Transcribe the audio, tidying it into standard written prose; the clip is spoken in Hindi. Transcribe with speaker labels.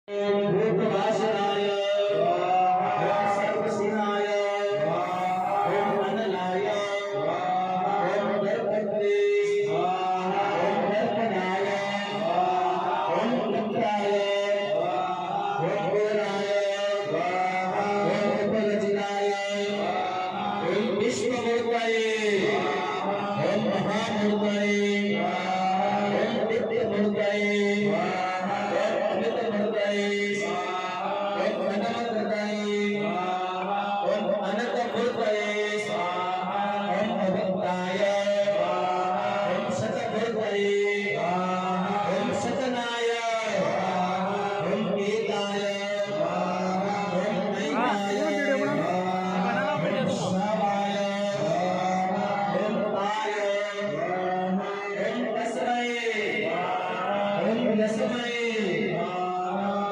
Speaker 1: भूतवासनाय ओम सर्वसिनाय ओम अनलाय ओम गणपते ओम दर्पणाय ओम मित्राय ओम गोराय ओम उपरजनाय ओम विश्वमूर्तये ओम महामूर्तये ओम नित्यमूर्तये ओम अनंत मूर्तये